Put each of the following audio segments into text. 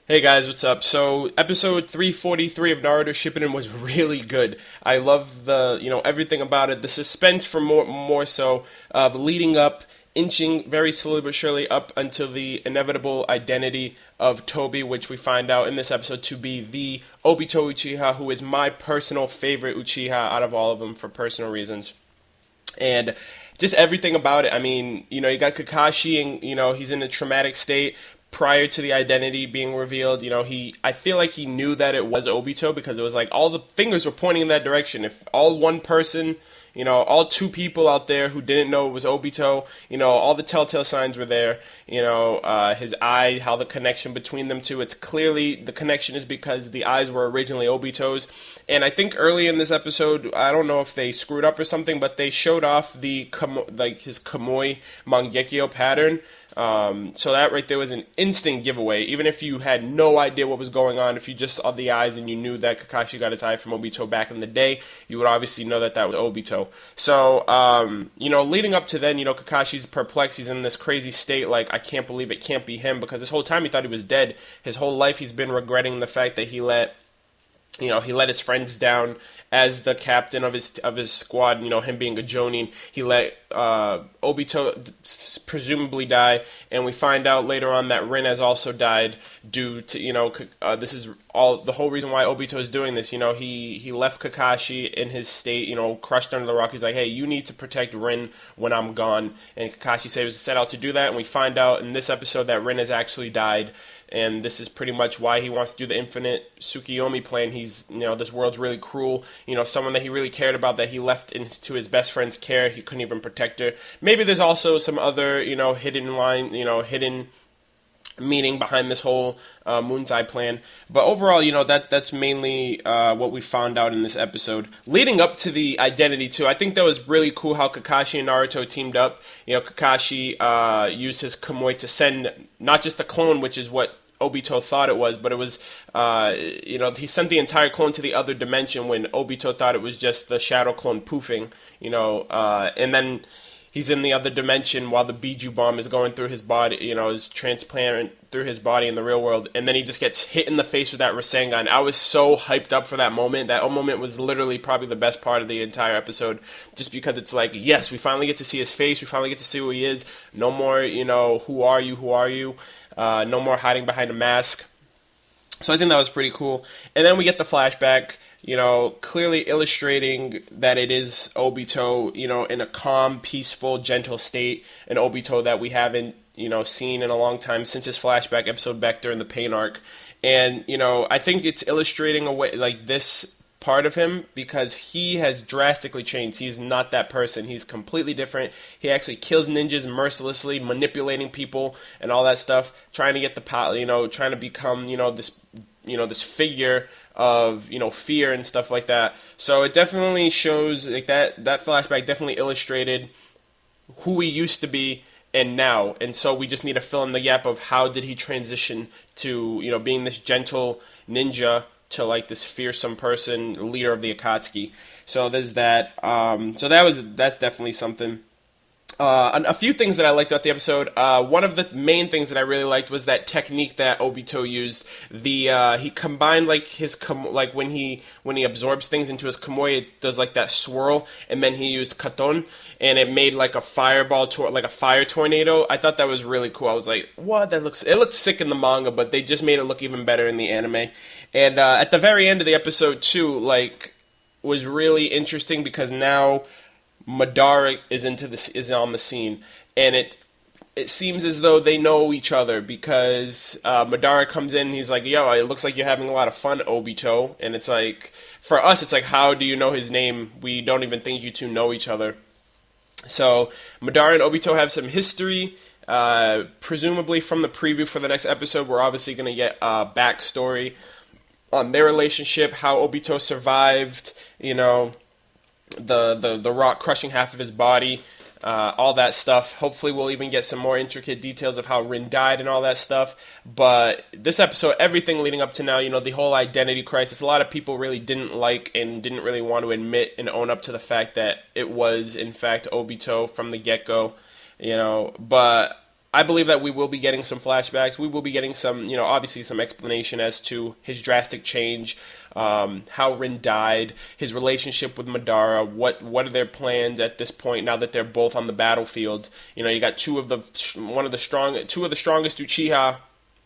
Hey guys, what's up? So, episode 343 of Naruto Shippuden was really good. I love everything about it. The suspense for more so of leading up, inching very slowly but surely up until the inevitable identity of Toby, which we find out in this episode to be the Obito Uchiha, who is my personal favorite Uchiha out of all of them for personal reasons. And just everything about it. I mean, you got Kakashi, and he's in a traumatic state prior to the identity being revealed. I feel like he knew that it was Obito because it was like all the fingers were pointing in that direction. If all one person, all two people out there who didn't know it was Obito, all the telltale signs were there. His eye, how the connection between them two. It's clearly the connection is because the eyes were originally Obito's. And I think early in this episode, I don't know if they screwed up or something, but they showed off his Kamui Mangekyo pattern. So that right there was an instant giveaway. Even if you had no idea what was going on, if you just saw the eyes and you knew that Kakashi got his eye from Obito back in the day, you would obviously know that that was Obito. So, leading up to then, Kakashi's perplexed. He's in this crazy state, like, I can't believe it can't be him, because this whole time he thought he was dead. His whole life he's been regretting the fact that he let his friends down as the captain of his squad. Him being a Jonin, he let Obito presumably die, and we find out later on that Rin has also died due to this is all the whole reason why Obito is doing this. He left Kakashi in his state, crushed under the rock. He's like, hey, you need to protect Rin when I'm gone, and Kakashi set out to do that, and we find out in this episode that Rin has actually died. And this is pretty much why he wants to do the infinite Tsukiyomi plan. He's, this world's really cruel. Someone that he really cared about that he left into his best friend's care. He couldn't even protect her. Maybe there's also some other, hidden line, hidden meaning behind this whole Moon's Eye plan. But overall, that's mainly what we found out in this episode. Leading up to the identity, too, I think that was really cool how Kakashi and Naruto teamed up. Kakashi used his Kamui to send not just the clone, which is what Obito thought it was, but it was, he sent the entire clone to the other dimension when Obito thought it was just the shadow clone poofing, and then he's in the other dimension while the Biju bomb is going through his body, is transparent through his body in the real world, and then he just gets hit in the face with that Rasengan. I was so hyped up for that moment. That moment was literally probably the best part of the entire episode, just because it's like, yes, we finally get to see his face, we finally get to see who he is. No more, who are you? No more hiding behind a mask. So I think that was pretty cool. And then we get the flashback, clearly illustrating that it is Obito, in a calm, peaceful, gentle state, an Obito that we haven't, seen in a long time since his flashback episode back during the Pain arc. And, I think it's illustrating a way, like, this part of him, because he has drastically changed. He's not that person. He's completely different. He actually kills ninjas mercilessly, manipulating people and all that stuff, trying to get the power, trying to become, this figure of, fear and stuff like that. So it definitely shows, like, that flashback definitely illustrated who he used to be and now. And so we just need to fill in the gap of how did he transition to, being this gentle ninja to like this fearsome person, leader of the Akatsuki. So there's that. That's definitely something. A few things that I liked about the episode. One of the main things that I really liked was that technique that Obito used. He combined like when he absorbs things into his Kamui, it does like that swirl, and then he used Katon, and it made like a fireball like a fire tornado. I thought that was really cool. I was like, what? It looks sick in the manga, but they just made it look even better in the anime. And at the very end of the episode too, like, was really interesting because now Madara is on the scene, and it seems as though they know each other because Madara comes in and he's like, yo, it looks like you're having a lot of fun, Obito. And it's like, for us, it's like, how do you know his name? We don't even think you two know each other. So Madara and Obito have some history, presumably from the preview for the next episode. We're obviously going to get a backstory on their relationship, how Obito survived, the rock crushing half of his body, all that stuff. Hopefully we'll even get some more intricate details of how Rin died and all that stuff. But this episode, everything leading up to now, the whole identity crisis, a lot of people really didn't like and didn't really want to admit and own up to the fact that it was, in fact, Obito from the get-go. But I believe that we will be getting some flashbacks. We will be getting some, obviously some explanation as to his drastic change, how Rin died, his relationship with Madara, what are their plans at this point now that they're both on the battlefield. You got two of the strongest Uchiha,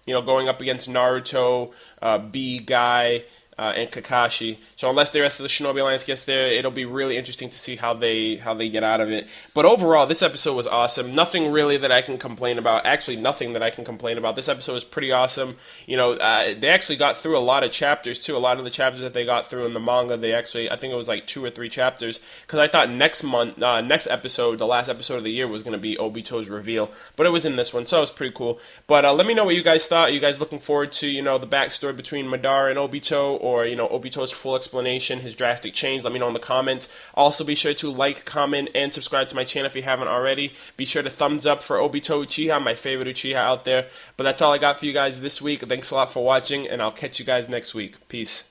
going up against Naruto, B Guy, and Kakashi. So unless the rest of the Shinobi Alliance gets there, it'll be really interesting to see how they get out of it. But overall, this episode was awesome. Nothing really that I can complain about. Actually, nothing that I can complain about. This episode was pretty awesome. They actually got through a lot of chapters too. A lot of the chapters that they got through in the manga, I think it was like 2 or 3 chapters. Because I thought next episode, the last episode of the year, was going to be Obito's reveal, but it was in this one, so it was pretty cool. But let me know what you guys thought. Are you guys looking forward to the backstory between Madara and Obito? Or Obito's full explanation, his drastic change? Let me know in the comments. Also, be sure to like, comment, and subscribe to my channel if you haven't already. Be sure to thumbs up for Obito Uchiha, my favorite Uchiha out there. But that's all I got for you guys this week. Thanks a lot for watching, and I'll catch you guys next week. Peace.